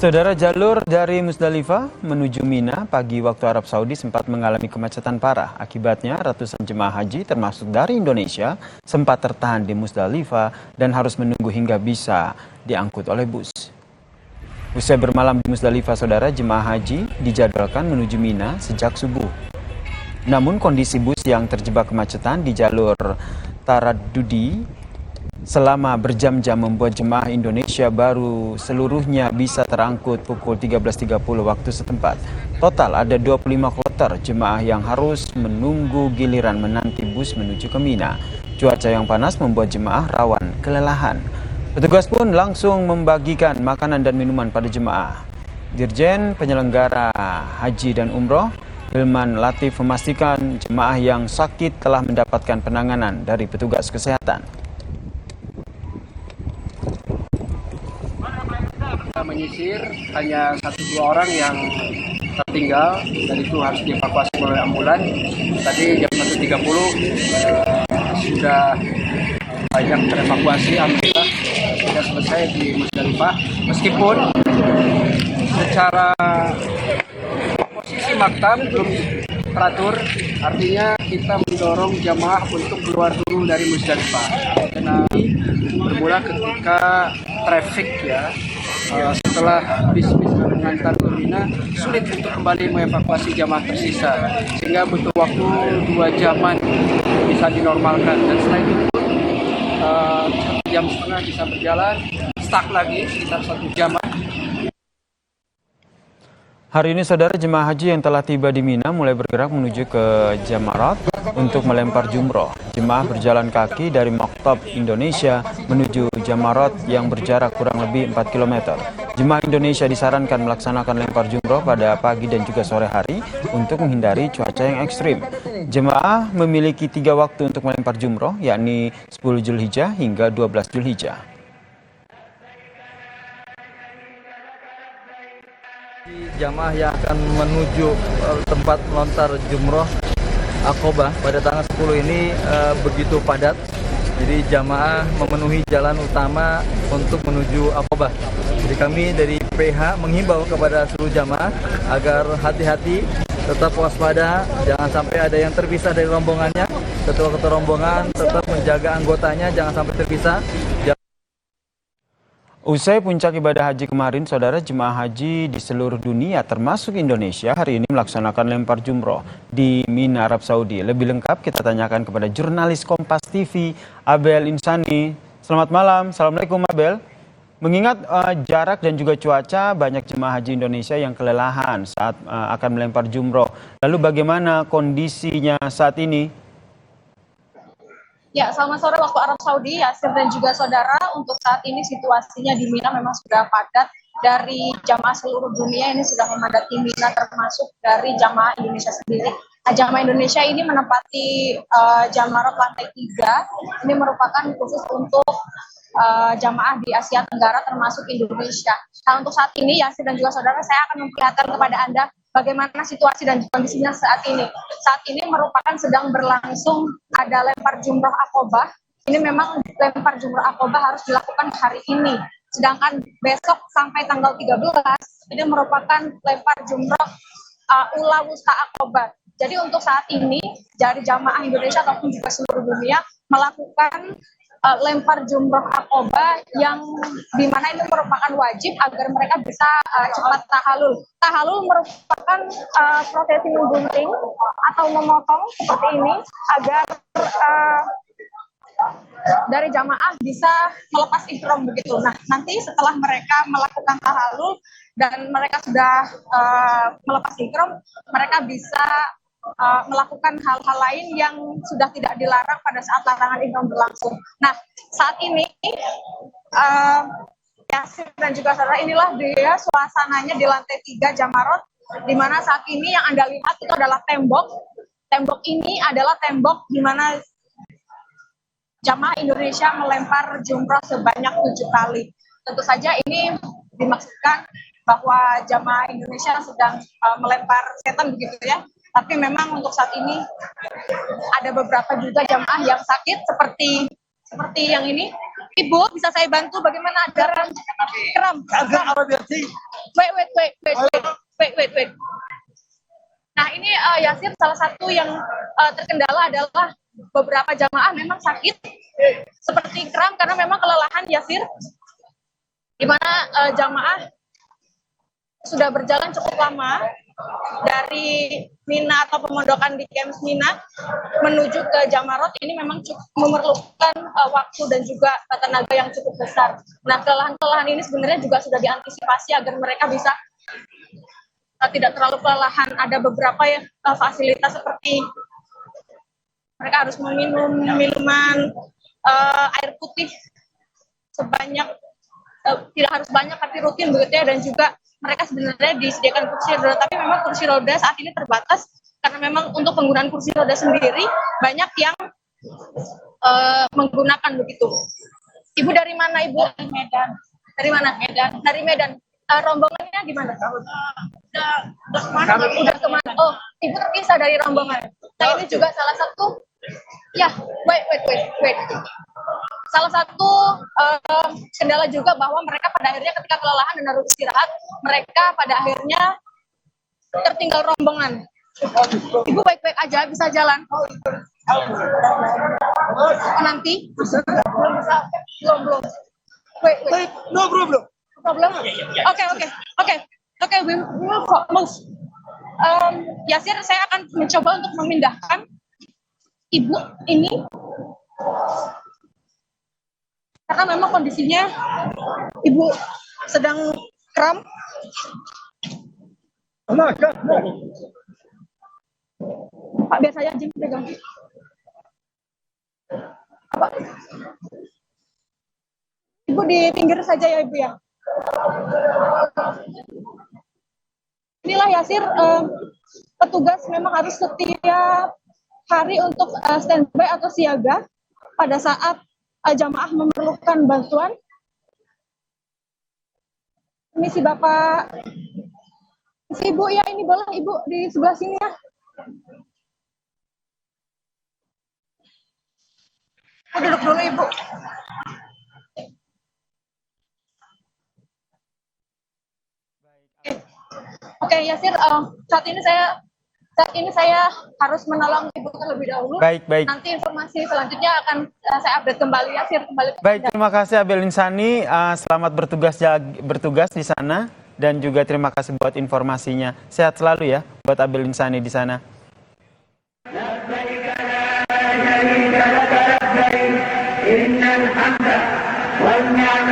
Saudara, jalur dari Musdalifah menuju Mina pagi waktu Arab Saudi sempat mengalami kemacetan parah. Akibatnya ratusan jemaah haji termasuk dari Indonesia sempat tertahan di Musdalifah dan harus menunggu hingga bisa diangkut oleh bus. Usai bermalam di Musdalifah, saudara, jemaah haji dijadwalkan menuju Mina sejak subuh. Namun kondisi bus yang terjebak kemacetan di jalur Taraddudi selama berjam-jam membuat jemaah Indonesia baru seluruhnya bisa terangkut pukul 13.30 waktu setempat. Total ada 25 kloter jemaah yang harus menunggu giliran menanti bus menuju ke Mina. Cuaca yang panas membuat jemaah rawan kelelahan. Petugas pun langsung membagikan makanan dan minuman pada jemaah. Dirjen Penyelenggara Haji dan Umroh Hilman Latif memastikan jemaah yang sakit telah mendapatkan penanganan dari petugas kesehatan. Menyisir hanya 1-2 orang yang tertinggal dan itu harus dievakuasi oleh ambulan. Tadi jam 1.30 sudah banyak terevakuasi, alhamdulillah sudah selesai di Musdalifah. Meskipun secara posisi maktam belum teratur, artinya kita mendorong jamaah untuk keluar dulu dari Musdalifah. Karena bermula ketika traffic setelah bis-bis mengantar ke Mina sulit untuk kembali mengevakuasi jamaah tersisa, sehingga butuh waktu 2 jaman bisa dinormalkan, dan setelah itu 1,5 jam bisa berjalan, stuck lagi sekitar 1 jaman. Hari ini, saudara, jemaah haji yang telah tiba di Mina mulai bergerak menuju ke Jamarat untuk melempar jumroh. Jemaah berjalan kaki dari Maktab Indonesia menuju Jamarat yang berjarak kurang lebih 4 km. Jemaah Indonesia disarankan melaksanakan lempar jumroh pada pagi dan juga sore hari untuk menghindari cuaca yang ekstrim. Jemaah memiliki 3 waktu untuk melempar jumroh, yakni 10 Zulhijjah hingga 12 Zulhijjah. Jamaah yang akan menuju tempat melontar jumroh Aqobah pada tanggal 10 ini begitu padat. Jadi jamaah memenuhi jalan utama untuk menuju Aqobah. Jadi kami dari PH menghimbau kepada seluruh jamaah agar hati-hati, tetap waspada, jangan sampai ada yang terpisah dari rombongannya. Ketua-ketua rombongan tetap menjaga anggotanya, jangan sampai terpisah. Usai puncak ibadah haji kemarin, saudara, jemaah haji di seluruh dunia termasuk Indonesia hari ini melaksanakan lempar jumroh di Mina, Arab Saudi. Lebih lengkap kita tanyakan kepada jurnalis Kompas TV, Abel Insani. Selamat malam, Assalamualaikum Abel. Mengingat jarak dan juga cuaca, banyak jemaah haji Indonesia yang kelelahan saat akan melempar jumroh. Lalu bagaimana kondisinya saat ini? Ya, selamat sore waktu Arab Saudi, Yasir dan juga saudara. Untuk saat ini situasinya di Mina memang sudah padat. Dari jamaah seluruh dunia ini sudah memadati Mina, termasuk dari jamaah Indonesia sendiri. Nah, jamaah Indonesia ini menempati Jamarat lantai 3. Ini merupakan khusus untuk jamaah di Asia Tenggara termasuk Indonesia. Nah, untuk saat ini, Yasir dan juga saudara, saya akan memperlihatkan kepada Anda bagaimana situasi dan kondisinya saat ini. Saat ini merupakan sedang berlangsung ada lempar jumroh Aqobah. Ini memang lempar jumroh Aqobah harus dilakukan hari ini. Sedangkan besok sampai tanggal 13 ini merupakan lempar jumroh Ula Wusta Aqobah. Jadi untuk saat ini dari jamaah Indonesia ataupun juga seluruh dunia melakukan lempar jumroh Aqobah yang dimana ini merupakan wajib agar mereka bisa cepat tahalul. Tahalul merupakan prosesi menggunting atau memotong seperti ini agar dari jamaah bisa melepas ihram begitu. Nah, nanti setelah mereka melakukan tahalul dan mereka sudah melepas ihram, mereka bisa melakukan hal-hal lain yang sudah tidak dilarang pada saat larangan ihram berlangsung. Nah, saat ini Yasir dan juga saudara, inilah dia suasananya di lantai 3 Jamarat, di mana saat ini yang Anda lihat itu adalah tembok. Tembok ini adalah tembok di mana jamaah Indonesia melempar jumroh sebanyak 7 kali. Tentu saja ini dimaksudkan bahwa jamaah Indonesia sedang melempar setan begitu ya. Tapi memang untuk saat ini ada beberapa juga jamaah yang sakit seperti yang ini. Ibu, bisa saya bantu bagaimana ada kram? Wait. Nah ini Yasir, salah satu yang terkendala adalah beberapa jamaah memang sakit seperti kram karena memang kelelahan, Yasir, di mana jamaah sudah berjalan cukup lama dari Mina atau pemondokan di Camp Mina menuju ke Jamarot. Ini memang cukup memerlukan waktu dan juga tenaga yang cukup besar. Nah, kelelahan-kelelahan ini sebenarnya juga sudah diantisipasi agar mereka bisa tidak terlalu kelelahan. Ada beberapa fasilitas seperti mereka harus meminum minuman air putih sebanyak, tidak harus banyak tapi rutin begitu ya, dan juga mereka sebenarnya disediakan kursi roda, tapi memang kursi roda saat ini terbatas karena memang untuk penggunaan kursi roda sendiri banyak yang menggunakan begitu. Ibu dari mana, Ibu? Dari Medan. Dari mana? Medan. Dari Medan. Rombongannya gimana? Udah kemana? Oh, Ibu terpisah dari rombongan. Nah, ini juga salah satu. Ya, wait. Salah satu kendala juga bahwa mereka pada akhirnya ketika kelelahan dan harus istirahat, mereka pada akhirnya tertinggal rombongan. Ibu baik-baik aja, bisa jalan? Oh, nanti? Belum. Wait. No problem. Oke, we will move. Yasir, saya akan mencoba untuk memindahkan Ibu ini karena memang kondisinya Ibu sedang kram. Pak, biar saya Jim pegang. Pak. Ibu di pinggir saja ya, Ibu ya. Inilah Yasir, petugas memang harus setiap hari untuk standby atau siaga pada saat jamaah memerlukan bantuan. Ini si Bapak, si Ibu ya, ini boleh Ibu di sebelah sini ya. Duduk dulu Ibu. Oke, Yasir, saat ini saya harus menolong Ibu terlebih dahulu. Baik. Nanti informasi selanjutnya akan saya update kembali, Yasir, kembali. Baik, terima kasih Abel Insani. Selamat bertugas di sana dan juga terima kasih buat informasinya. Sehat selalu ya buat Abel Insani di sana. Innal hamda wal ni'mata